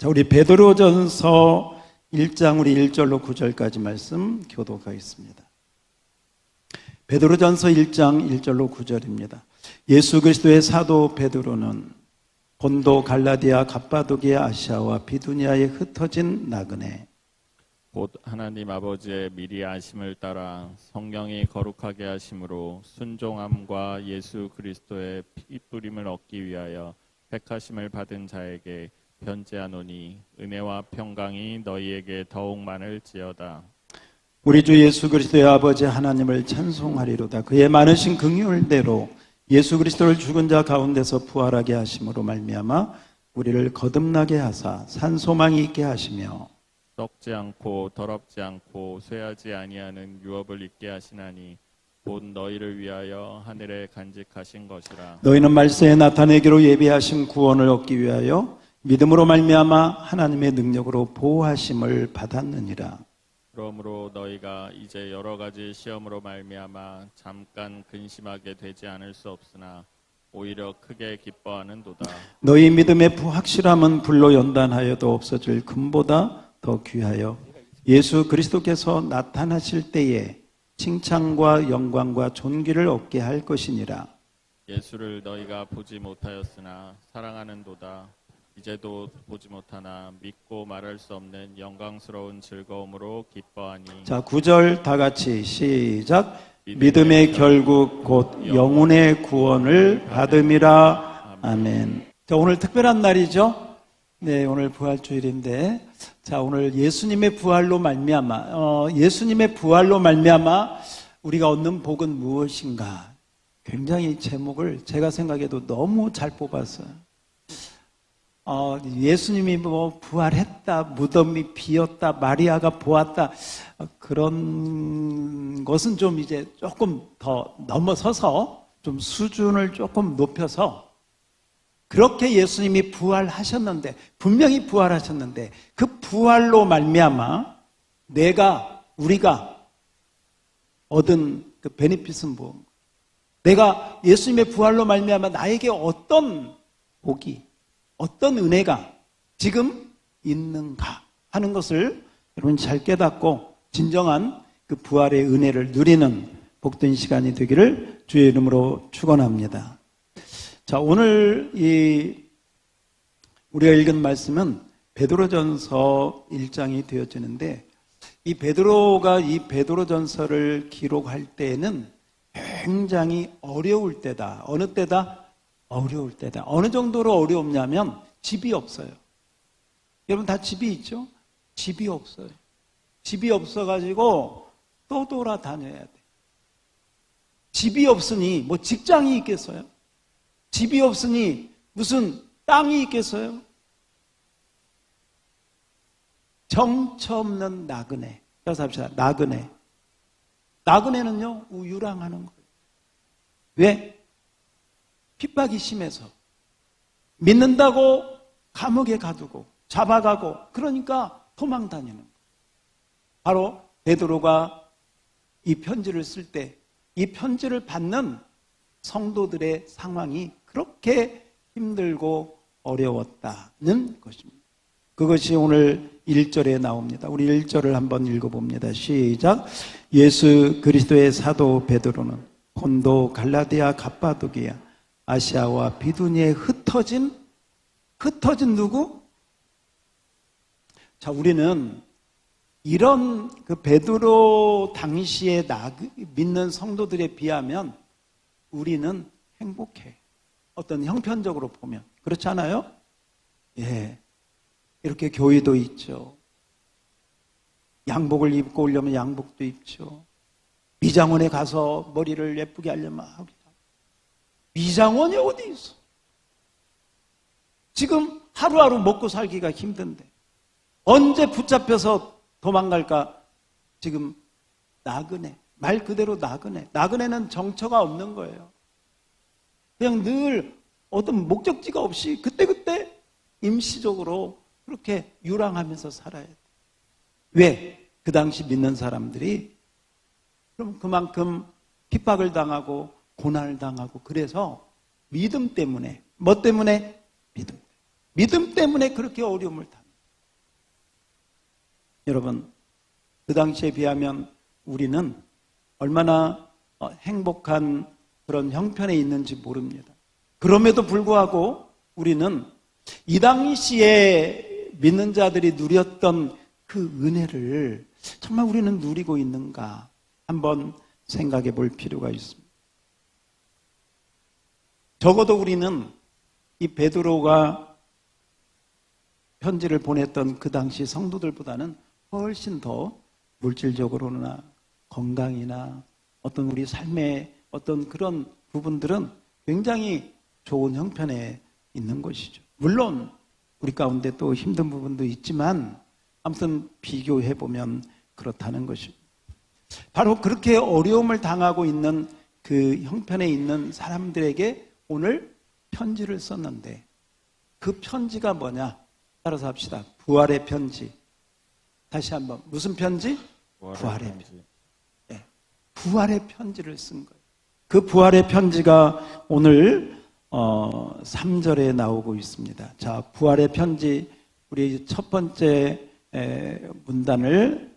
자, 우리 베드로전서 1장 우리 1절로 9절까지 말씀 교독하겠습니다. 베드로전서 1장 1절로 9절입니다. 예수 그리스도의 사도 베드로는 본도, 갈라디아, 갑바도기아, 아시아와 비두니아에 흩어진 나그네 곧 하나님 아버지의 미리 아심을 따라 성령이 거룩하게 하심으로 순종함과 예수 그리스도의 피 뿌림을 얻기 위하여 택하심을 받은 자에게 편지하노니 은혜와 평강이 너희에게 더욱 많을지어다. 우리 주 예수 그리스도의 아버지 하나님을 찬송하리로다. 그의 많으신 긍휼대로 예수 그리스도를 죽은 자 가운데서 부활하게 하심으로 말미암아 우리를 거듭나게 하사 산소망이 있게 하시며 썩지 않고 더럽지 않고 쇠하지 아니하는 유업을 있게 하시나니 곧 너희를 위하여 하늘에 간직하신 것이라. 너희는 말세에 나타내기로 예비하신 구원을 얻기 위하여 믿음으로 말미암아 하나님의 능력으로 보호하심을 받았느니라. 그러므로 너희가 이제 여러 가지 시험으로 말미암아 잠깐 근심하게 되지 않을 수 없으나 오히려 크게 기뻐하는도다. 너희 믿음의 확실함은 불로 연단하여도 없어질 금보다 더 귀하여 예수 그리스도께서 나타나실 때에 칭찬과 영광과 존귀를 얻게 할 것이니라. 예수를 너희가 보지 못하였으나 사랑하는도다. 이제도 보지 못하나 믿고 말할 수 없는 영광스러운 즐거움으로 기뻐하니. 자, 9절 다 같이 시작. 믿음의 결국 곧 영혼의 구원을 받음이라. 아멘. 자, 오늘 특별한 날이죠. 네, 오늘 부활주일인데, 자, 오늘 예수님의 부활로 말미암아, 예수님의 부활로 말미암아 우리가 얻는 복은 무엇인가? 굉장히 제목을 제가 생각해도 너무 잘 뽑았어요. 예수님이 뭐 부활했다, 무덤이 비었다, 마리아가 보았다, 그런 것은 좀 이제 조금 더 넘어서서 좀 수준을 조금 높여서 그렇게 예수님이 부활하셨는데, 분명히 부활하셨는데 그 부활로 말미암아 우리가 얻은 그 베네핏은 뭐, 내가 예수님의 부활로 말미암아 나에게 어떤 복이, 어떤 은혜가 지금 있는가 하는 것을 여러분 잘 깨닫고 진정한 그 부활의 은혜를 누리는 복된 시간이 되기를 주의 이름으로 축원합니다. 자, 오늘 우리가 읽은 말씀은 베드로전서 1장이 되어지는데, 이 베드로가 이 베드로전서를 기록할 때에는 굉장히 어려울 때다. 어느 때다? 어려울 때다. 어느 정도로 어려웠냐면 집이 없어요. 여러분 다 집이 있죠? 집이 없어요. 집이 없어가지고 또 돌아다녀야 돼. 집이 없으니 뭐 직장이 있겠어요? 집이 없으니 무슨 땅이 있겠어요? 정처 없는 나그네. 그래서 합시다. 나그네. 나그네는요, 우유랑하는 거예요. 왜? 핍박이 심해서. 믿는다고 감옥에 가두고 잡아가고, 그러니까 도망 다니는 거예요. 바로 베드로가 이 편지를 쓸 때 이 편지를 받는 성도들의 상황이 그렇게 힘들고 어려웠다는 것입니다. 그것이 오늘 1절에 나옵니다. 우리 1절을 한번 읽어봅니다. 시작. 예수 그리스도의 사도 베드로는 본도, 갈라디아, 갑바도기아, 아시아와 비두니아에 흩어진 누구? 자, 우리는 이런 그 베드로 당시에 믿는 성도들에 비하면 우리는 행복해. 어떤 형편적으로 보면. 그렇지 않아요? 예. 이렇게 교회도 있죠. 양복을 입고 오려면 양복도 입죠. 미장원에 가서 머리를 예쁘게 하려면 하기도 하고. 미장원이 어디 있어? 지금 하루하루 먹고 살기가 힘든데 언제 붙잡혀서 도망갈까? 지금 나그네. 말 그대로 나그네. 나그네는 정처가 없는 거예요. 그냥 늘 어떤 목적지가 없이 그때그때 임시적으로 그렇게 유랑하면서 살아야 돼. 왜? 그 당시 믿는 사람들이 그럼 그만큼 핍박을 당하고 고난을 당하고, 그래서 믿음 때문에, 뭐 때문에? 믿음 때문에 그렇게 어려움을 당해요. 여러분, 그 당시에 비하면 우리는 얼마나 행복한 그런 형편에 있는지 모릅니다. 그럼에도 불구하고 우리는 이 당시에 믿는 자들이 누렸던 그 은혜를 정말 우리는 누리고 있는가 한번 생각해 볼 필요가 있습니다. 적어도 우리는 이 베드로가 편지를 보냈던 그 당시 성도들보다는 훨씬 더 물질적으로나 건강이나 어떤 우리 삶의 어떤 그런 부분들은 굉장히 좋은 형편에 있는 것이죠. 물론 우리 가운데 또 힘든 부분도 있지만 아무튼 비교해 보면 그렇다는 것입니다. 바로 그렇게 어려움을 당하고 있는 그 형편에 있는 사람들에게 오늘 편지를 썼는데 그 편지가 뭐냐? 따라서 합시다. 부활의 편지. 다시 한번 무슨 편지? 부활의 편지. 네. 부활의 편지를 쓴 거예요. 그 부활의 편지가 오늘 3절에 나오고 있습니다. 자, 부활의 편지 우리 첫 번째 문단을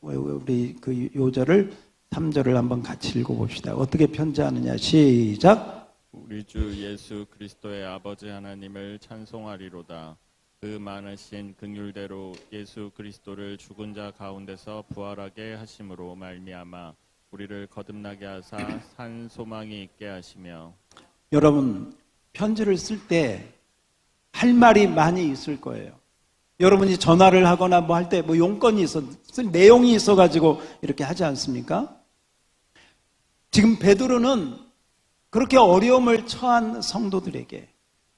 우리 그 요절을 3절을 한번 같이 읽어봅시다. 어떻게 편지하느냐? 시작. 우리 주 예수 그리스도의 아버지 하나님을 찬송하리로다. 그 많으신 긍휼대로 예수 그리스도를 죽은 자 가운데서 부활하게 하심으로 말미암아 우리를 거듭나게 하사 산 소망이 있게 하시며. 여러분, 편지를 쓸 때 할 말이 많이 있을 거예요. 여러분이 전화를 하거나 뭐 할 때 뭐 용건이 있어, 쓸 내용이 있어가지고 이렇게 하지 않습니까? 지금 베드로는 그렇게 어려움을 처한 성도들에게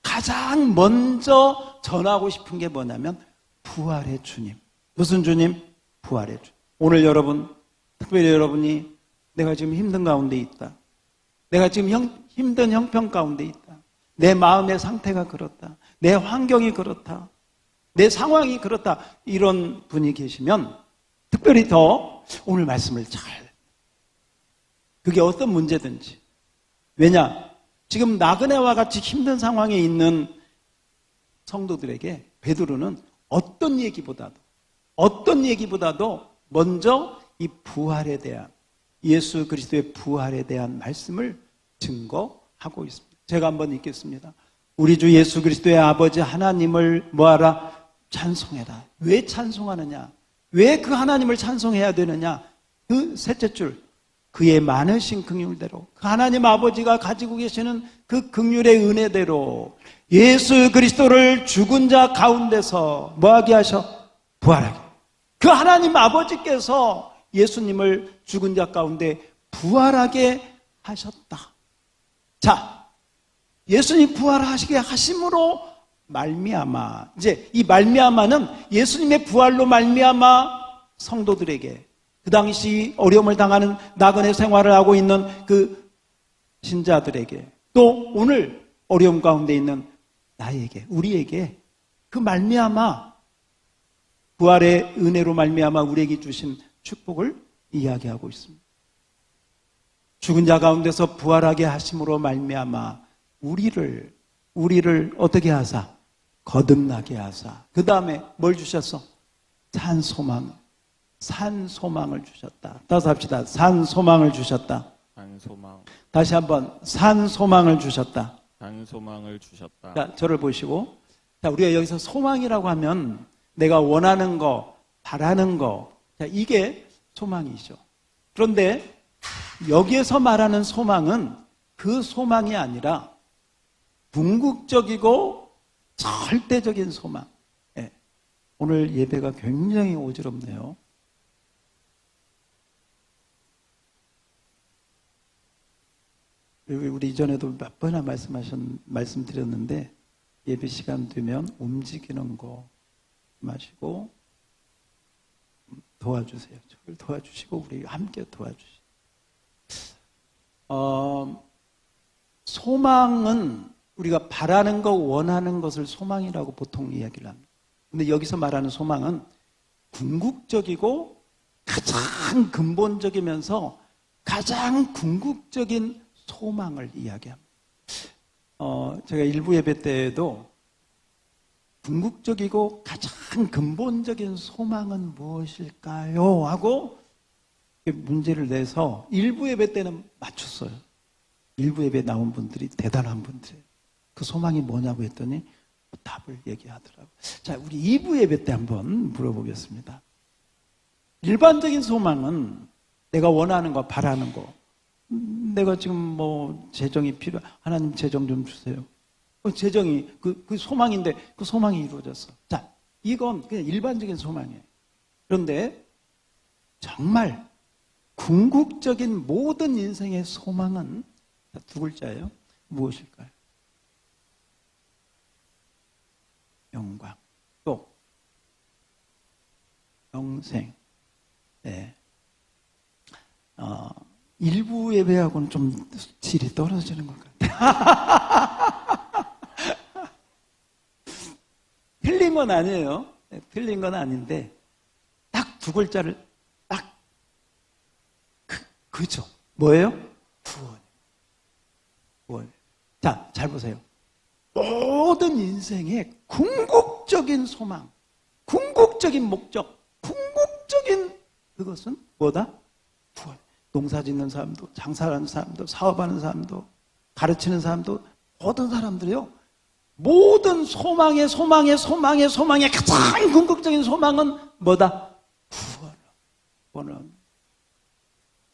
가장 먼저 전하고 싶은 게 뭐냐면 부활의 주님. 무슨 주님? 부활의 주님. 오늘 여러분, 특별히 여러분이 내가 지금 힘든 가운데 있다. 내가 지금 힘든 형편 가운데 있다. 내 마음의 상태가 그렇다. 내 환경이 그렇다. 내 상황이 그렇다. 이런 분이 계시면 특별히 더 오늘 말씀을 그게 어떤 문제든지. 왜냐? 지금 나그네와 같이 힘든 상황에 있는 성도들에게 베드로는 어떤 얘기보다도 먼저 이 부활에 대한 예수 그리스도의 부활에 대한 말씀을 증거하고 있습니다. 제가 한번 읽겠습니다. 우리 주 예수 그리스도의 아버지 하나님을 뭐하라? 찬송해라. 왜 찬송하느냐? 왜 그 하나님을 찬송해야 되느냐? 그 셋째 줄, 그의 많으신 긍휼대로, 그 하나님 아버지가 가지고 계시는 그 긍휼의 은혜대로 예수 그리스도를 죽은 자 가운데서 뭐하게 하셔? 부활하게. 그 하나님 아버지께서 예수님을 죽은 자 가운데 부활하게 하셨다. 자, 예수님 부활하시게 하심으로 말미암아, 이제 이 말미암아는 예수님의 부활로 말미암아 성도들에게, 그 당시 어려움을 당하는 나그네 생활을 하고 있는 그 신자들에게, 또 오늘 어려움 가운데 있는 나에게, 우리에게 그 말미암아 부활의 은혜로 말미암아 우리에게 주신 축복을 이야기하고 있습니다. 죽은 자 가운데서 부활하게 하심으로 말미암아 우리를 어떻게 하사? 거듭나게 하사. 그 다음에 뭘 주셨어? 산 소망을 주셨다. 따라서 합시다. 산 소망을 주셨다. 산 소망. 다시 한번 산 소망을 주셨다. 산 소망을 주셨다. 자, 저를 보시고, 자, 우리가 여기서 소망이라고 하면 내가 원하는 거, 바라는 거, 자, 이게 소망이죠. 그런데 여기에서 말하는 소망은 그 소망이 아니라 궁극적이고 절대적인 소망. 네. 오늘 예배가 굉장히 어지럽네요. 우리 이전에도 몇 번이나 말씀드렸는데 예배 시간 되면 움직이는 거 마시고 도와주세요. 저를 도와주시고 우리 함께 도와주시고. 소망은 우리가 바라는 것, 원하는 것을 소망이라고 보통 이야기를 합니다. 근데 여기서 말하는 소망은 궁극적이고 가장 근본적이면서 가장 궁극적인 소망을 이야기합니다. 제가 일부 예배 때에도 궁극적이고 가장 근본적인 소망은 무엇일까요? 하고 문제를 내서 일부 예배 때는 맞췄어요. 일부 예배 나온 분들이 대단한 분들이에요. 그 소망이 뭐냐고 했더니 답을 얘기하더라고요. 자, 우리 2부 예배 때 한번 물어보겠습니다. 일반적인 소망은 내가 원하는 거, 바라는 거. 내가 지금 뭐 재정이 하나님 재정 좀 주세요. 재정이 그 소망인데 그 소망이 이루어졌어. 자, 이건 그냥 일반적인 소망이에요. 그런데 정말 궁극적인 모든 인생의 소망은 두 글자예요. 무엇일까요? 영광, 또 영생. 네. 일부 예배하고는 좀 질이 떨어지는 것 같아요. 틀린 건 아니에요. 틀린 건 아닌데 딱 두 글자를 딱 그죠? 뭐예요? 구원. 자, 잘 보세요. 모든 인생의 궁극적인 소망, 궁극적인 목적, 궁극적인 그것은 뭐다? 구원. 농사 짓는 사람도, 장사하는 사람도, 사업하는 사람도, 가르치는 사람도, 모든 사람들이요. 모든 소망의 가장 궁극적인 소망은 뭐다?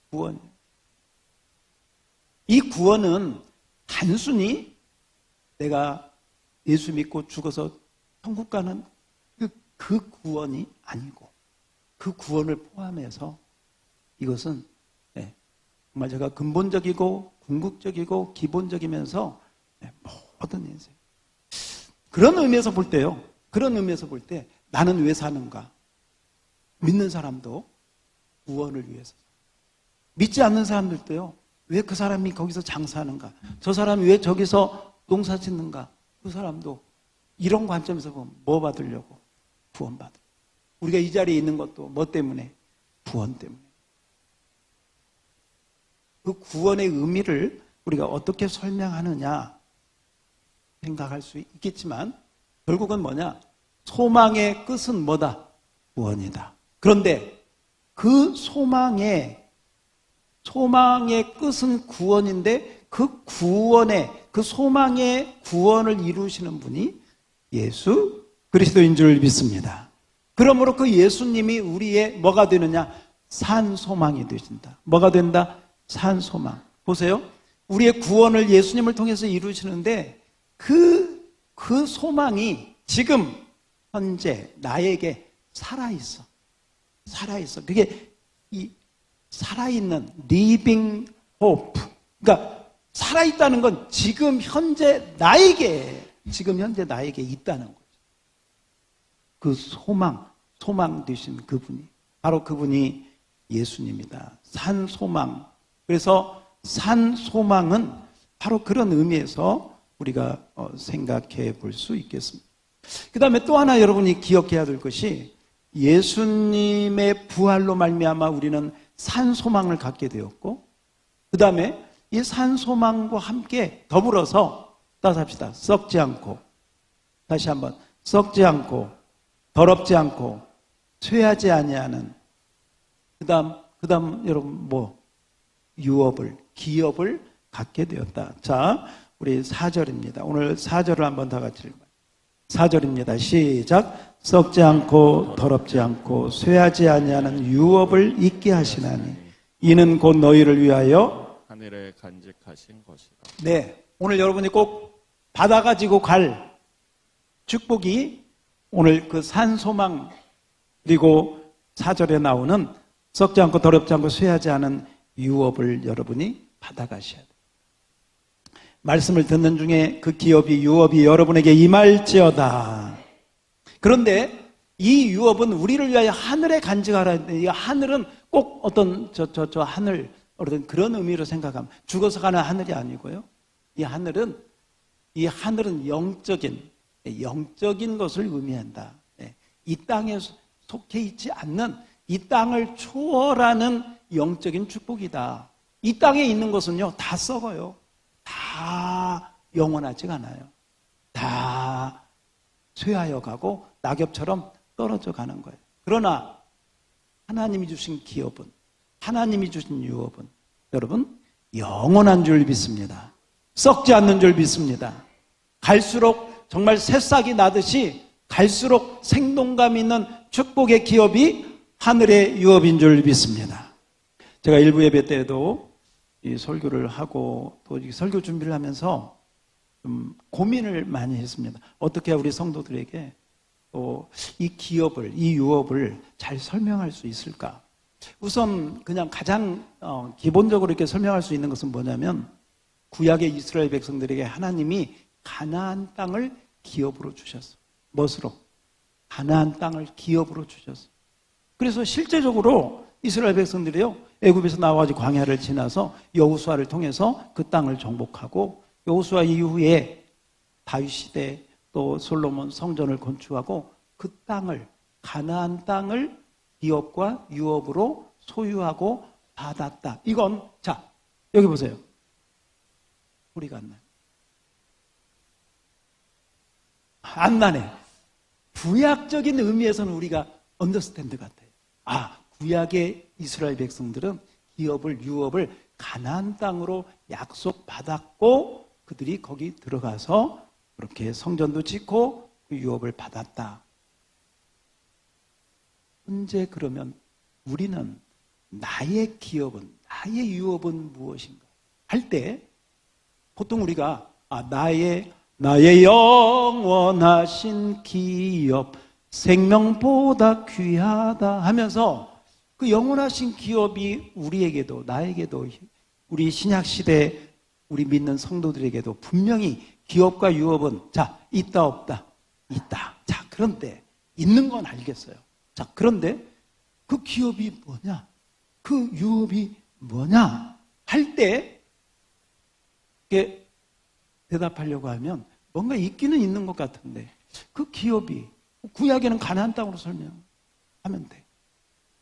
구원. 이 구원은 단순히 내가 예수 믿고 죽어서 천국 가는 그 구원이 아니고 그 구원을 포함해서 이것은 정말 제가 근본적이고 궁극적이고 기본적이면서 모든 인생. 그런 의미에서 볼 때요. 그런 의미에서 볼 때 나는 왜 사는가? 믿는 사람도 구원을 위해서. 믿지 않는 사람들도요. 왜 그 사람이 거기서 장사하는가? 저 사람이 왜 저기서 농사 짓는가? 그 사람도 이런 관점에서 보면 뭐 받으려고? 구원 받으려고. 우리가 이 자리에 있는 것도 뭐 때문에? 구원 때문에. 그 구원의 의미를 우리가 어떻게 설명하느냐 생각할 수 있겠지만 결국은 뭐냐? 소망의 끝은 뭐다? 구원이다. 그런데 그 소망의 끝은 구원인데 그 구원의 그 소망의 구원을 이루시는 분이 예수 그리스도인 줄 믿습니다. 그러므로 그 예수님이 우리의 뭐가 되느냐? 산 소망이 되신다. 뭐가 된다? 산 소망. 보세요. 우리의 구원을 예수님을 통해서 이루시는데 그 소망이 지금 현재 나에게 살아있어. 그게 이 살아있는 living hope. 그러니까 살아있다는 건 지금 현재 나에게 있다는 거죠. 그 소망 되신 그분이 바로 그분이 예수님이다. 산 소망. 그래서 산 소망은 바로 그런 의미에서 우리가 생각해 볼 수 있겠습니다. 그 다음에 또 하나 여러분이 기억해야 될 것이 예수님의 부활로 말미암아 우리는 산 소망을 갖게 되었고 그 다음에 이 산 소망과 함께 더불어서 따라합시다. 썩지 않고 다시 한번 썩지 않고 더럽지 않고 쇠하지 아니하는 그 다음 여러분 기업을 갖게 되었다. 자, 우리 4절입니다. 오늘 4절을 한번 다 같이 읽어요. 4절입니다. 시작. 썩지 않고 더럽지 않고 쇠하지 아니하는 유업을 잊게 하시나니 이는 곧 너희를 위하여 하늘에 간직하신 것이다. 네, 오늘 여러분이 꼭 받아가지고 갈 축복이 오늘 그 산소망 그리고 4절에 나오는 썩지 않고 더럽지 않고 쇠하지 않은 유업을 여러분이 받아가셔야 돼요. 말씀을 듣는 중에 그 유업이 여러분에게 임할지어다. 그런데 이 유업은 우리를 위하여 하늘에 간직하라 했는데 이 하늘은 꼭 어떤 저 하늘 어떤 그런 의미로 생각하면 죽어서 가는 하늘이 아니고요. 이 하늘은 영적인 것을 의미한다. 이 땅에 속해 있지 않는 이 땅을 초월하는 영적인 축복이다. 이 땅에 있는 것은요 다 썩어요. 다 영원하지가 않아요. 다 쇠하여 가고 낙엽처럼 떨어져 가는 거예요. 그러나 하나님이 주신 기업은, 하나님이 주신 유업은 여러분 영원한 줄 믿습니다. 썩지 않는 줄 믿습니다. 갈수록 정말 새싹이 나듯이 갈수록 생동감 있는 축복의 기업이 하늘의 유업인 줄 믿습니다. 제가 일부 예배 때에도 이 설교를 하고 또 이 설교 준비를 하면서 좀 고민을 많이 했습니다. 어떻게 우리 성도들에게 또 이 기업을, 이 유업을 잘 설명할 수 있을까? 우선 그냥 가장 기본적으로 이렇게 설명할 수 있는 것은 뭐냐면 구약의 이스라엘 백성들에게 하나님이 가나안 땅을 기업으로 주셨어요. 멋으로? 가나안 땅을 기업으로 주셨어요. 그래서 실제적으로 이스라엘 백성들이요, 애굽에서 나와가지고 광야를 지나서 여호수아를 통해서 그 땅을 정복하고, 여호수아 이후에 다윗 시대 또 솔로몬 성전을 건축하고 그 땅을, 가나안 땅을 기업과 유업으로 소유하고 받았다. 이건, 자, 여기 보세요. 소리가 안 나요. 안 나네. 구약적인 의미에서는 우리가 언더스탠드 같아요. 아, 구약의 이스라엘 백성들은 기업을, 유업을 가나안 땅으로 약속받았고 그들이 거기 들어가서 그렇게 성전도 짓고 그 유업을 받았다. 현재 그러면 우리는 나의 기업은, 나의 유업은 무엇인가 할 때 보통 우리가 나의 영원하신 기업, 생명보다 귀하다 하면서 그 영원하신 기업이 우리에게도, 나에게도, 우리 신약시대 우리 믿는 성도들에게도 분명히 기업과 유업은, 자, 있다 없다? 있다. 자, 그런데 있는 건 알겠어요. 자, 그런데 그 기업이 뭐냐? 그 유업이 뭐냐? 할 때 이게 대답하려고 하면 뭔가 있기는 있는 것 같은데 그 기업이 구약에는 가나안 땅으로 설명하면 돼.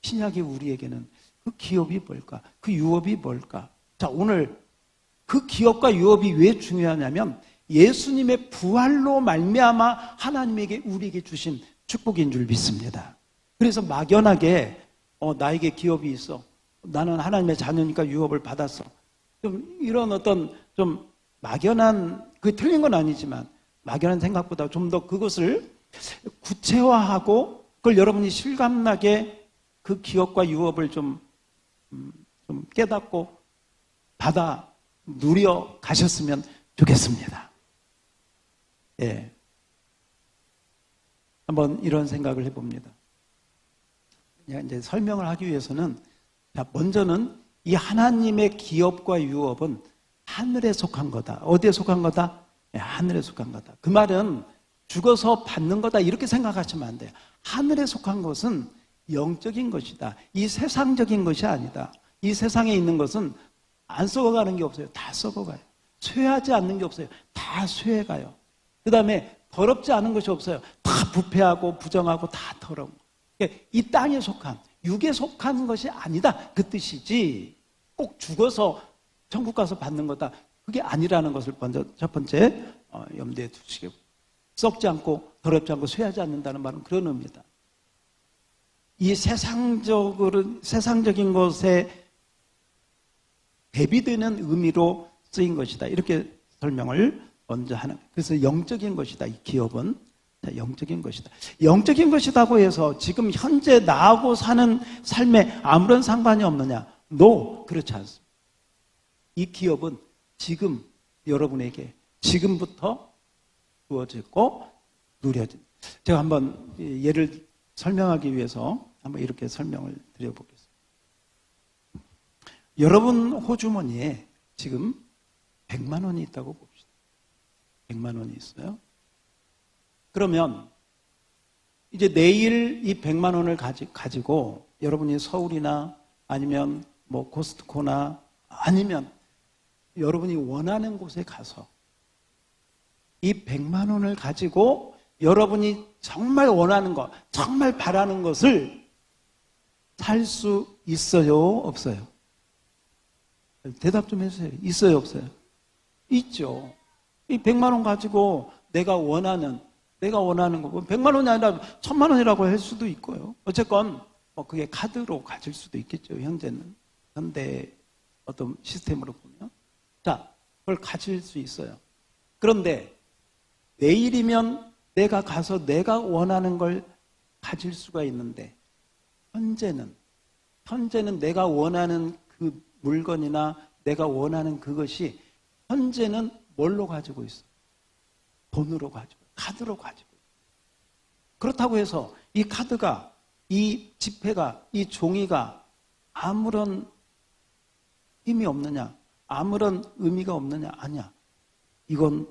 신약이 우리에게는 그 기업이 뭘까? 그 유업이 뭘까? 자, 오늘 그 기업과 유업이 왜 중요하냐면 예수님의 부활로 말미암아 하나님에게 우리에게 주신 축복인 줄 믿습니다. 그래서 막연하게 나에게 기업이 있어. 나는 하나님의 자녀니까 유업을 받았어. 좀 이런 어떤 좀 막연한, 그게 틀린 건 아니지만 막연한 생각보다 좀 더 그것을 구체화하고 그걸 여러분이 실감나게 그 기업과 유업을 좀 깨닫고 받아 누려 가셨으면 좋겠습니다. 예. 한번 이런 생각을 해봅니다. 이제 설명을 하기 위해서는 자, 먼저는 이 하나님의 기업과 유업은 하늘에 속한 거다. 어디에 속한 거다? 네, 하늘에 속한 거다. 그 말은 죽어서 받는 거다 이렇게 생각하시면 안 돼요. 하늘에 속한 것은 영적인 것이다. 이 세상적인 것이 아니다. 이 세상에 있는 것은 안 썩어가는 게 없어요. 다 썩어가요. 쇠하지 않는 게 없어요. 다 쇠해가요. 그 다음에 더럽지 않은 것이 없어요. 다 부패하고 부정하고 다 더러운 거. 이 땅에 속한, 육에 속한 것이 아니다 그 뜻이지 꼭 죽어서 천국 가서 받는 거다 그게 아니라는 것을 먼저 첫 번째 염두에 두시고, 썩지 않고 더럽지 않고 쇠하지 않는다는 말은 그런 의미다. 이 세상적인 것에 대비되는 의미로 쓰인 것이다 이렇게 설명을 먼저 하는. 그래서 영적인 것이다. 이 기업은 영적인 것이다. 영적인 것이라고 해서 지금 현재 나하고 사는 삶에 아무런 상관이 없느냐? No, 그렇지 않습니다. 이 기업은 지금 여러분에게 지금부터 주어지고 누려진. 제가 한번 예를 설명하기 위해서 한번 이렇게 설명을 드려보겠습니다. 여러분 호주머니에 지금 100만 원이 있다고 봅시다. 100만 원이 있어요. 그러면 이제 내일 이 100만 원을 가지고 여러분이 서울이나 아니면 뭐 코스트코나 아니면 여러분이 원하는 곳에 가서 이 100만 원을 가지고 여러분이 정말 원하는 것, 정말 바라는 것을 살 수 있어요? 없어요? 대답 좀 해주세요. 있어요? 없어요? 있죠. 이 100만 원 가지고 내가 원하는 내가 원하는 거, 100만 원이 아니라 1000만 원이라고 할 수도 있고요. 어쨌건 뭐 그게 카드로 가질 수도 있겠죠. 현재는 현대 어떤 시스템으로 보면, 자, 그걸 가질 수 있어요. 그런데 내일이면 내가 가서 내가 원하는 걸 가질 수가 있는데, 현재는 내가 원하는 그 물건이나 내가 원하는 그것이 현재는 뭘로 가지고 있어? 돈으로 가지고, 카드로 가지고. 그렇다고 해서 이 카드가, 이 지폐가, 이 종이가 아무런 힘이 없느냐? 아무런 의미가 없느냐? 아니야. 이건,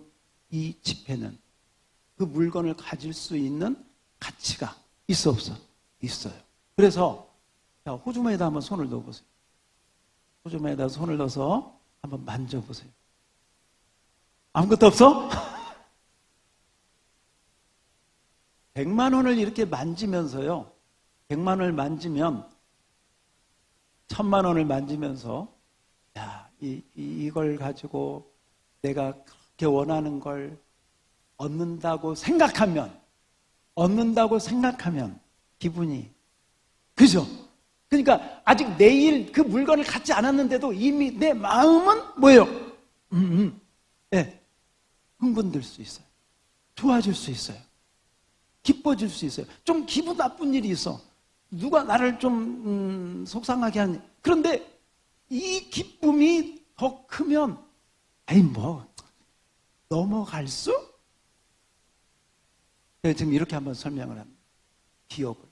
이 지폐는 그 물건을 가질 수 있는 가치가 있어 없어? 있어요. 그래서 자, 호주머니에다 한번 손을 넣어보세요. 호주머니에다 손을 넣어서 한번 만져보세요. 아무것도 없어? 100만 원을 이렇게 만지면서요, 100만 원을 만지면 1000만 원을 만지면서, 야, 이걸 가지고 내가 그렇게 원하는 걸 얻는다고 생각하면 기분이, 그죠? 그러니까 아직 내일 그 물건을 갖지 않았는데도 이미 내 마음은 뭐예요? 네, 흥분될 수 있어요. 좋아질 수 있어요. 기뻐질 수 있어요. 좀 기분 나쁜 일이 있어. 누가 나를 좀 속상하게 하니. 그런데 이 기쁨이 더 크면, 아이 뭐 넘어갈 수? 제가 지금 이렇게 한번 설명을 합니다. 기업을.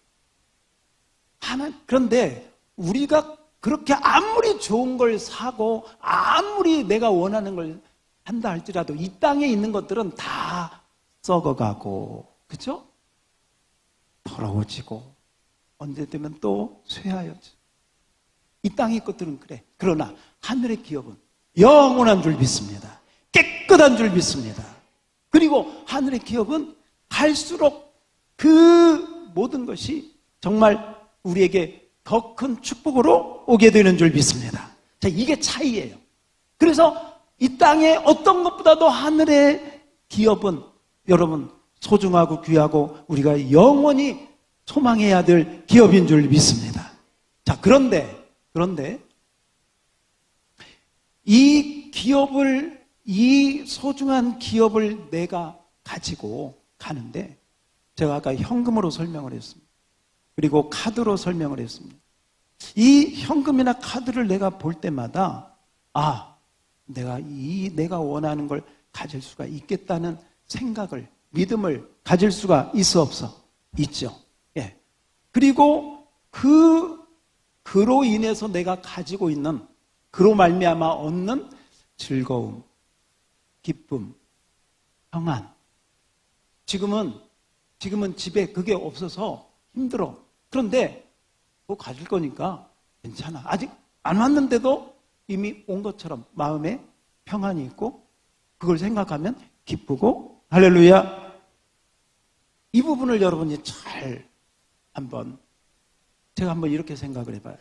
그런데 우리가 그렇게 아무리 좋은 걸 사고 아무리 내가 원하는 걸 한다 할지라도 이 땅에 있는 것들은 다 썩어가고, 그죠? 더러워지고 언제 되면 또 쇠하여져. 이 땅의 것들은 그래. 그러나 하늘의 기업은 영원한 줄 믿습니다. 깨끗한 줄 믿습니다. 그리고 하늘의 기업은 갈수록 그 모든 것이 정말 우리에게 더 큰 축복으로 오게 되는 줄 믿습니다. 자, 이게 차이예요. 그래서 이 땅의 어떤 것보다도 하늘의 기업은 여러분 소중하고 귀하고 우리가 영원히 소망해야 될 기업인 줄 믿습니다. 자, 그런데 이 기업을, 이 소중한 기업을 내가 가지고 가는데, 제가 아까 현금으로 설명을 했습니다. 그리고 카드로 설명을 했습니다. 이 현금이나 카드를 내가 볼 때마다, 내가 원하는 걸 가질 수가 있겠다는 생각을, 믿음을 가질 수가 있어 없어? 있죠. 예. 그리고 그로 인해서 내가 가지고 있는, 그로 말미암아 얻는 즐거움, 기쁨, 평안. 지금은 집에 그게 없어서 힘들어. 그런데 그거 가질 거니까 괜찮아. 아직 안 왔는데도 이미 온 것처럼 마음에 평안이 있고, 그걸 생각하면 기쁘고, 할렐루야. 이 부분을 여러분이 제가 한번 이렇게 생각을 해봐요.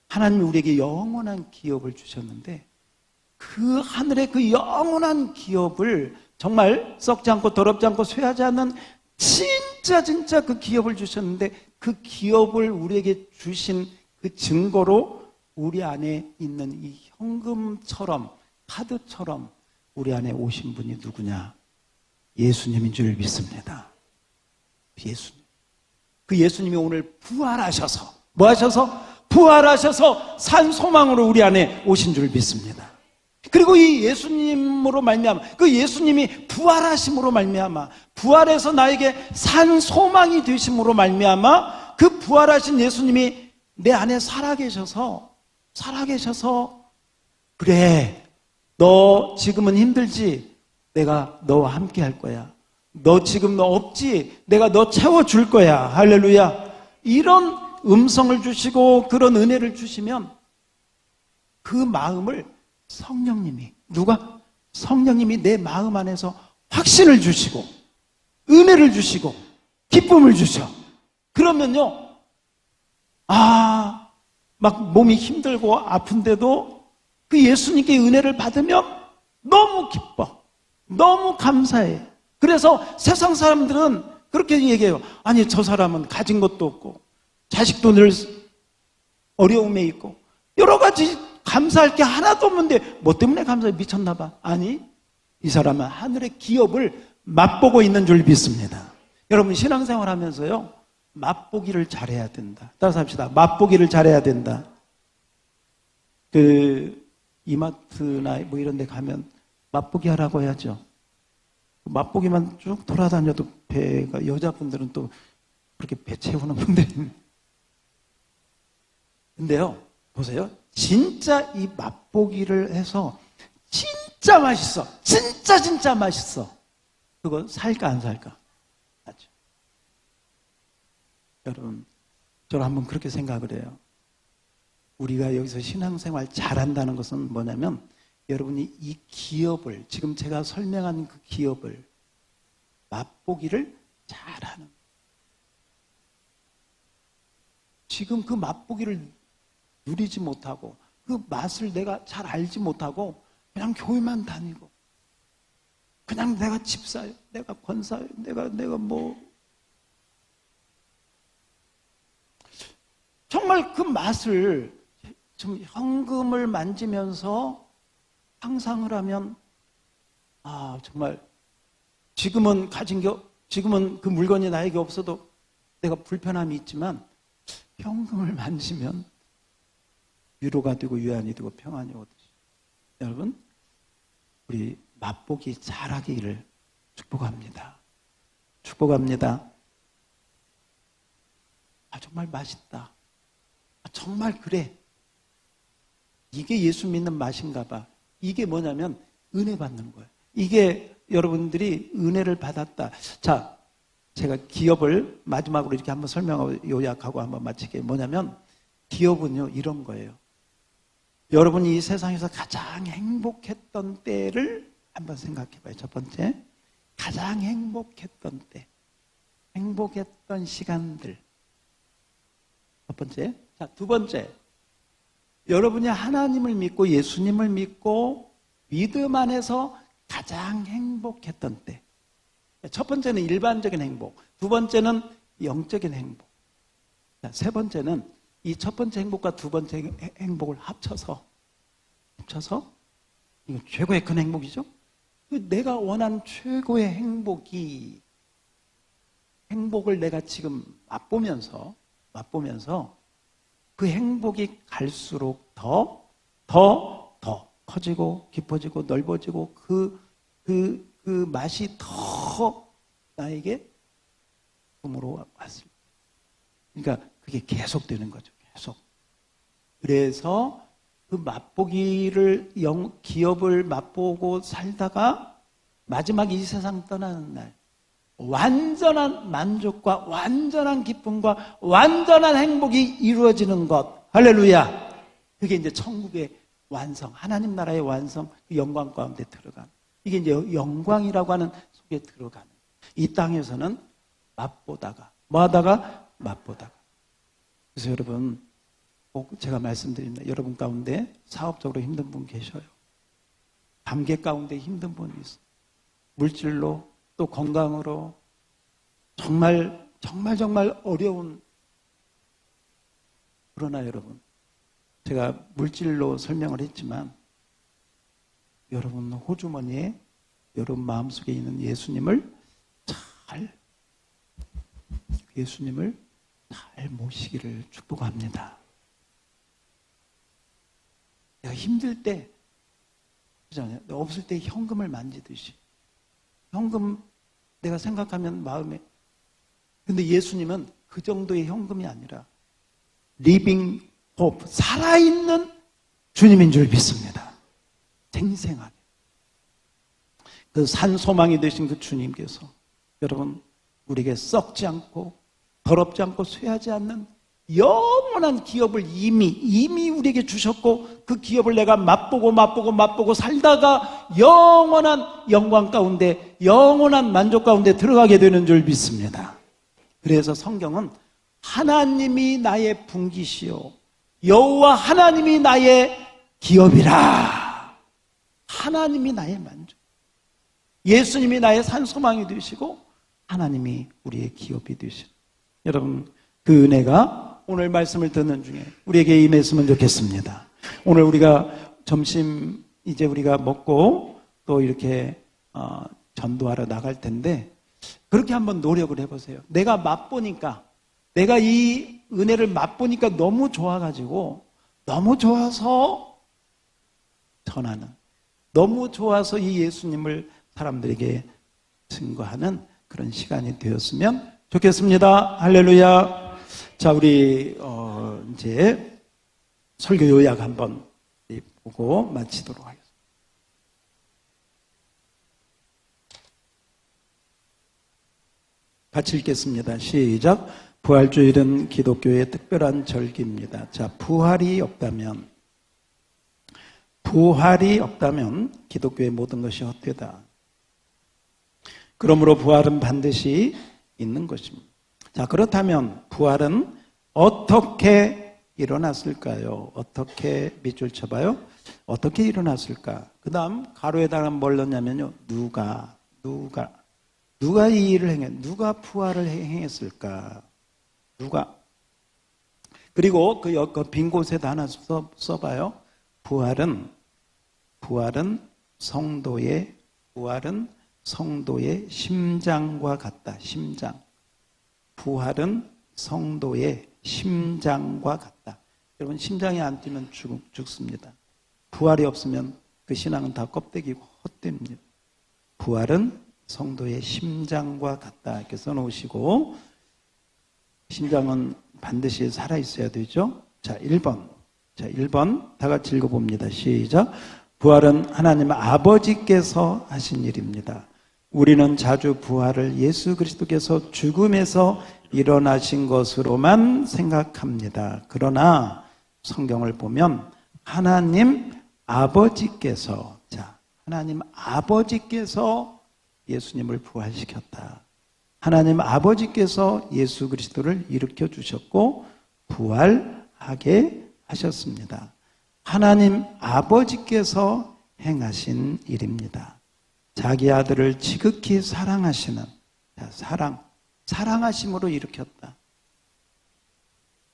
하나님이 우리에게 영원한 기업을 주셨는데, 그 하늘의 그 영원한 기업을 정말 썩지 않고 더럽지 않고 쇠하지 않는 진짜 그 기업을 주셨는데, 그 기업을 우리에게 주신 그 증거로 우리 안에 있는 이 현금처럼, 카드처럼 우리 안에 오신 분이 누구냐? 예수님인 줄 믿습니다. 예수님. 그 예수님이 오늘 부활하셔서, 뭐 하셔서? 부활하셔서 산 소망으로 우리 안에 오신 줄 믿습니다. 그리고 이 예수님으로 말미암아, 그 예수님이 부활하심으로 말미암아, 부활해서 나에게 산 소망이 되심으로 말미암아, 그 부활하신 예수님이 내 안에 살아계셔서, 그래, 너 지금은 힘들지? 내가 너와 함께 할 거야. 너 지금 너 없지? 내가 너 채워줄 거야. 할렐루야. 이런 음성을 주시고 그런 은혜를 주시면, 그 마음을 성령님이, 누가? 성령님이 내 마음 안에서 확신을 주시고 은혜를 주시고 기쁨을 주셔. 그러면요, 막 몸이 힘들고 아픈데도 그 예수님께 은혜를 받으면 너무 기뻐, 너무 감사해. 그래서 세상 사람들은 그렇게 얘기해요. 아니, 저 사람은 가진 것도 없고 자식도 늘 어려움에 있고 여러 가지 감사할 게 하나도 없는데 뭐 때문에 감사해? 미쳤나 봐. 아니, 이 사람은 하늘의 기업을 맛보고 있는 줄 믿습니다. 여러분, 신앙생활 하면서요, 맛보기를 잘해야 된다. 따라서 합시다. 맛보기를 잘해야 된다. 이마트나 뭐 이런 데 가면 맛보기 하라고 해야죠. 맛보기만 쭉 돌아다녀도 배가, 여자분들은 또 그렇게 배 채우는 분들이 있네. 근데요, 보세요. 진짜 이 맛보기를 해서 진짜 맛있어. 진짜 맛있어. 그거 살까 안 살까? 맞죠? 여러분, 저는 한번 그렇게 생각을 해요. 우리가 여기서 신앙생활 잘한다는 것은 뭐냐면 여러분이 이 기업을, 지금 제가 설명한 그 기업을 맛보기를 잘하는, 지금 그 맛보기를 누리지 못하고 그 맛을 내가 잘 알지 못하고 그냥 교회만 다니고 그냥 내가 집사요, 내가 권사요, 내가 뭐 정말 그 맛을 좀 현금을 만지면서 상상을 하면 정말 지금은 지금은 그 물건이 나에게 없어도 내가 불편함이 있지만 현금을 만지면 위로가 되고 위안이 되고 평안이 오듯이, 여러분, 우리 맛보기 잘하기를 축복합니다. 축복합니다. 정말 맛있다. 정말 그래. 이게 예수 믿는 맛인가 봐. 이게 뭐냐면 은혜 받는 거예요. 이게 여러분들이 은혜를 받았다. 자, 제가 기업을 마지막으로 이렇게 한번 설명하고 요약하고 한번 마치게, 뭐냐면 기업은요, 이런 거예요. 여러분이 이 세상에서 가장 행복했던 때를 한번 생각해 봐요. 첫 번째, 가장 행복했던 때, 행복했던 시간들. 첫 번째. 자, 두 번째, 여러분이 하나님을 믿고 예수님을 믿고 믿음 안에서 가장 행복했던 때. 첫 번째는 일반적인 행복, 두 번째는 영적인 행복. 자, 세 번째는 이 첫 번째 행복과 두 번째 행복을 합쳐서 이거 최고의 큰 행복이죠. 내가 원한 최고의 행복을 내가 지금 맛보면서 그 행복이 갈수록 더 커지고 깊어지고 넓어지고 그 맛이 더 나에게 품으로 왔을 때, 그러니까 그게 계속되는 거죠. 계속. 그래서 그 맛보기를, 기업을 맛보고 살다가 마지막 이 세상 떠나는 날 완전한 만족과 완전한 기쁨과 완전한 행복이 이루어지는 것. 할렐루야. 그게 이제 천국의 완성, 하나님 나라의 완성, 그 영광 가운데 들어가는, 이게 이제 영광이라고 하는 속에 들어가는, 이 땅에서는 맛보다가 맛보다가. 그래서 여러분, 꼭 제가 말씀드립니다. 여러분 가운데 사업적으로 힘든 분 계셔요. 관계 가운데 힘든 분이 있어요. 물질로 또 건강으로 정말 어려운. 그러나 여러분, 제가 물질로 설명을 했지만 여러분 호주머니에 여러분 마음속에 있는 예수님을 잘 모시기를 축복합니다. 내가 힘들 때, 그잖아요. 없을 때 현금을 만지듯이. 현금 내가 생각하면 마음에. 근데 예수님은 그 정도의 현금이 아니라 리빙 호프, 살아있는 주님인 줄 믿습니다. 생생하게. 그 산소망이 되신 그 주님께서 여러분 우리에게 썩지 않고 더럽지 않고 쇠하지 않는 영원한 기업을 이미 우리에게 주셨고, 그 기업을 내가 맛보고 살다가 영원한 영광 가운데, 영원한 만족 가운데 들어가게 되는 줄 믿습니다. 그래서 성경은 하나님이 나의 분기시요 여호와 하나님이 나의 기업이라. 하나님이 나의 만족. 예수님이 나의 산소망이 되시고 하나님이 우리의 기업이 되시는, 여러분 그 은혜가 오늘 말씀을 듣는 중에 우리에게 임했으면 좋겠습니다. 오늘 우리가 점심 이제 우리가 먹고 또 이렇게 전도하러 나갈 텐데 그렇게 한번 노력을 해보세요. 내가 맛보니까, 내가 이 은혜를 맛보니까 너무 좋아가지고, 너무 좋아서 전하는, 너무 좋아서 이 예수님을 사람들에게 증거하는 그런 시간이 되었으면 좋겠습니다. 할렐루야. 자, 우리 이제 설교 요약 한번 보고 마치도록 하겠습니다. 같이 읽겠습니다. 시작. 부활주일은 기독교의 특별한 절기입니다. 자, 부활이 없다면 기독교의 모든 것이 헛되다. 그러므로 부활은 반드시 있는 것입니다. 자, 그렇다면 부활은 어떻게 일어났을까요? 어떻게 밑줄 쳐봐요? 어떻게 일어났을까? 그 다음 가로에다가 뭘 넣냐면요. 누가 이 일을 누가 부활을 행했을까? 누가? 그리고 그 빈 곳에다 하나 써봐요. 부활은 성도의 심장과 같다. 심장. 부활은 성도의 심장과 같다. 여러분, 심장이 안 뛰면 죽습니다. 부활이 없으면 그 신앙은 다 껍데기고 헛됩니다. 부활은 성도의 심장과 같다. 이렇게 써놓으시고, 심장은 반드시 살아있어야 되죠. 자, 1번 다 같이 읽어봅니다. 시작. 부활은 하나님 아버지께서 하신 일입니다. 우리는 자주 부활을 예수 그리스도께서 죽음에서 일어나신 것으로만 생각합니다. 그러나 성경을 보면 하나님 아버지께서 예수님을 부활시켰다. 하나님 아버지께서 예수 그리스도를 일으켜 주셨고 부활하게 하셨습니다. 하나님 아버지께서 행하신 일입니다. 자기 아들을 지극히 사랑하시는, 사랑하심으로 일으켰다.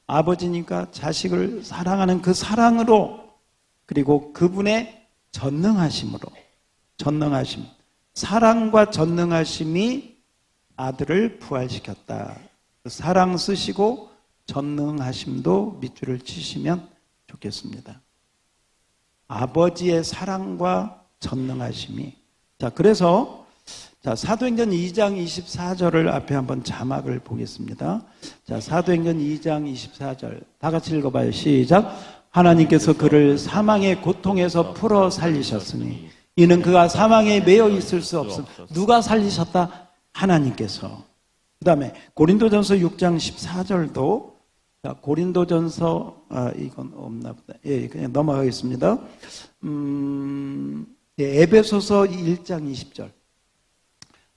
아버지니까 자식을 사랑하는 그 사랑으로, 그리고 그분의 전능하심으로, 사랑과 전능하심이 아들을 부활시켰다. 사랑 쓰시고 전능하심도 밑줄을 치시면 좋겠습니다. 아버지의 사랑과 전능하심이. 자, 그래서 사도행전 2장 24절을 앞에 한번 자막을 보겠습니다. 자, 사도행전 2장 24절 다 같이 읽어봐요. 시작. 하나님께서 그를 사망의 고통에서 풀어 살리셨으니 이는 그가 사망에 매여 있을 수 없음. 누가 살리셨다? 하나님께서. 그 다음에 고린도전서 6장 14절도, 자, 고린도전서, 이건 없나 보다. 예, 그냥 넘어가겠습니다. 에베소서 1장 20절.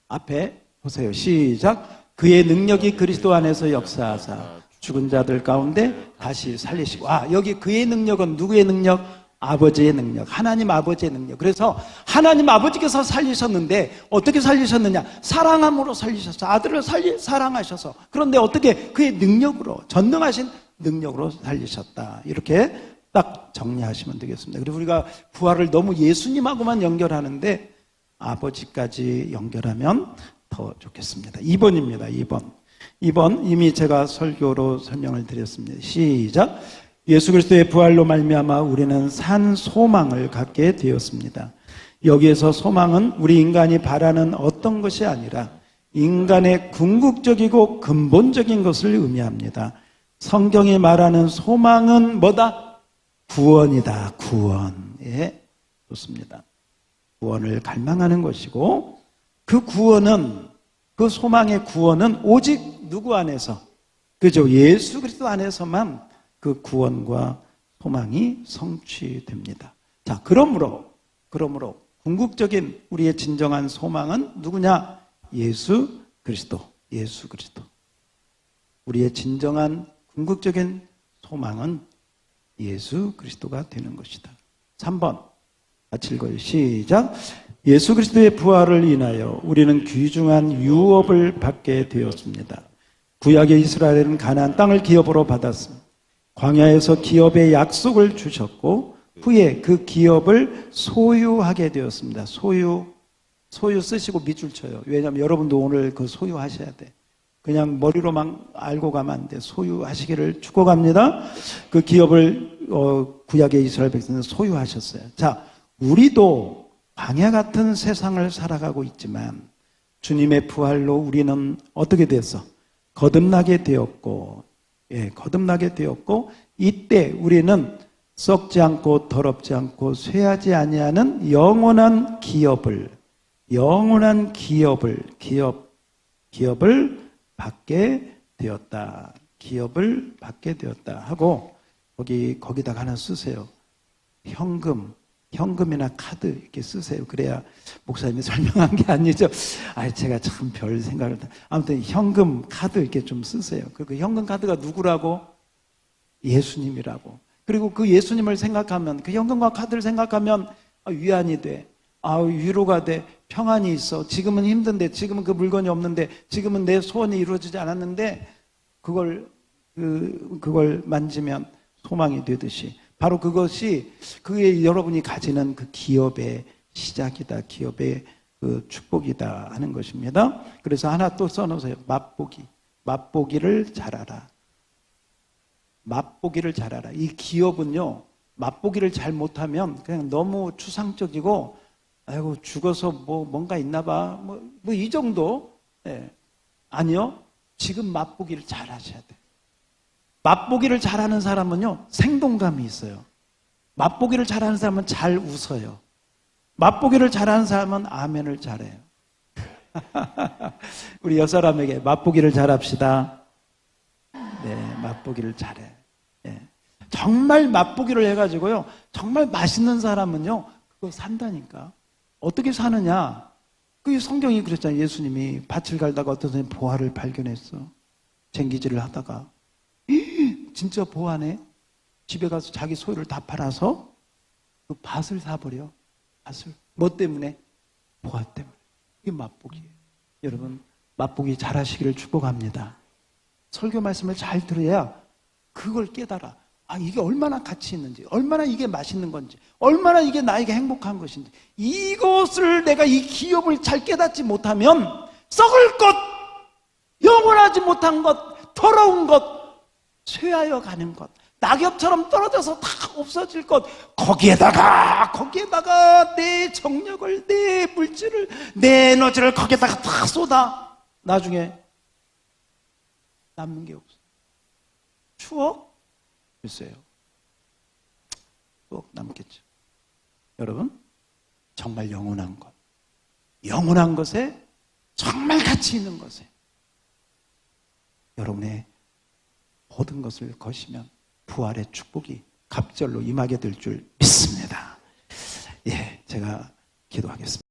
앞에 보세요. 시작. 그의 능력이 그리스도 안에서 역사하사 죽은 자들 가운데 다시 살리시고. 여기 그의 능력은 누구의 능력? 아버지의 능력, 하나님 아버지의 능력. 그래서 하나님 아버지께서 살리셨는데 어떻게 살리셨느냐? 사랑함으로 살리셨어. 아들을 사랑하셔서. 그런데 어떻게? 그의 능력으로, 전능하신 능력으로 살리셨다. 이렇게 딱 정리하시면 되겠습니다. 그리고 우리가 부활을 너무 예수님하고만 연결하는데 아버지까지 연결하면 더 좋겠습니다. 2번입니다. 2번 이미 제가 설교로 설명을 드렸습니다. 시작. 예수 그리스도의 부활로 말미암아 우리는 산 소망을 갖게 되었습니다. 여기에서 소망은 우리 인간이 바라는 어떤 것이 아니라 인간의 궁극적이고 근본적인 것을 의미합니다. 성경이 말하는 소망은 뭐다? 구원이다. 구원. 예, 좋습니다. 구원을 갈망하는 것이고, 그 구원은, 그 소망의 구원은 오직 누구 안에서? 그죠? 예수 그리스도 안에서만 그 구원과 소망이 성취됩니다. 자, 그러므로 궁극적인 우리의 진정한 소망은 누구냐? 예수 그리스도. 우리의 진정한 궁극적인 소망은 예수 그리스도가 되는 것이다. 3번 같이 읽어요. 시작. 예수 그리스도의 부활을 인하여 우리는 귀중한 유업을 받게 되었습니다. 구약의 이스라엘은 가나안 땅을 기업으로 받았습니다. 광야에서 기업의 약속을 주셨고 후에 그 기업을 소유하게 되었습니다. 소유 쓰시고 밑줄 쳐요. 왜냐하면 여러분도 오늘 그 소유하셔야 돼. 그냥 머리로만 알고 가면 안 돼. 소유하시기를 축복합니다. 그 기업을 구약의 이스라엘 백성은 소유하셨어요. 자, 우리도 광야 같은 세상을 살아가고 있지만 주님의 부활로 우리는 어떻게 됐어? 거듭나게 되었고, 거듭나게 되었고, 이때 우리는 썩지 않고 더럽지 않고 쇠하지 아니하는 영원한 기업을 받게 되었다. 기업을 받게 되었다 하고 거기다가 하나 쓰세요. 현금이나 카드 이렇게 쓰세요. 그래야 목사님이 설명한 게 아니죠. 제가 참 별 생각을 아무튼 현금 카드 이렇게 좀 쓰세요. 그 현금 카드가 누구라고? 예수님이라고. 그리고 그 예수님을 생각하면 그 현금과 카드를 생각하면 위안이 돼. 위로가 돼. 평안이 있어. 지금은 힘든데, 지금은 그 물건이 없는데, 지금은 내 소원이 이루어지지 않았는데, 그걸 만지면 소망이 되듯이. 바로 그게 여러분이 가지는 그 기업의 시작이다. 기업의 그 축복이다 하는 것입니다. 그래서 하나 또 써놓으세요. 맛보기를 잘하라. 맛보기를 잘하라. 이 기업은요, 맛보기를 잘 못하면 그냥 너무 추상적이고, 죽어서 뭔가 있나 봐. 이 정도? 아니요. 지금 맛보기를 잘 하셔야 돼. 맛보기를 잘하는 사람은요, 생동감이 있어요. 맛보기를 잘하는 사람은 잘 웃어요. 맛보기를 잘하는 사람은 아멘을 잘해요. 우리 옆사람에게 맛보기를 잘합시다. 맛보기를 잘해. 정말 맛보기를 해가지고요, 정말 맛있는 사람은요, 그거 산다니까. 어떻게 사느냐? 그 성경이 그랬잖아요. 예수님이 밭을 갈다가 어떤 사람이 보화를 발견했어. 쟁기질을 하다가 진짜 보화네. 집에 가서 자기 소유를 다 팔아서 그 밭을 사버려. 밭을. 뭐 때문에? 보화 때문에. 이게 맛보기예요. 여러분, 맛보기 잘 하시기를 축복합니다. 설교 말씀을 잘 들어야 그걸 깨달아. 이게 얼마나 가치 있는지, 얼마나 이게 맛있는 건지, 얼마나 이게 나에게 행복한 것인지, 이것을 내가 이 기업을 잘 깨닫지 못하면 썩을 것, 영원하지 못한 것, 더러운 것, 쇠하여 가는 것, 낙엽처럼 떨어져서 다 없어질 것, 거기에다가 내 정력을, 내 물질을, 내 에너지를 거기에다가 다 쏟아. 나중에 남는 게 없어. 추억? 글쎄요. 꼭 남겠죠. 여러분, 정말 영원한 것에, 정말 가치 있는 것에 여러분의 모든 것을 거시면 부활의 축복이 갑절로 임하게 될 줄 믿습니다. 제가 기도하겠습니다.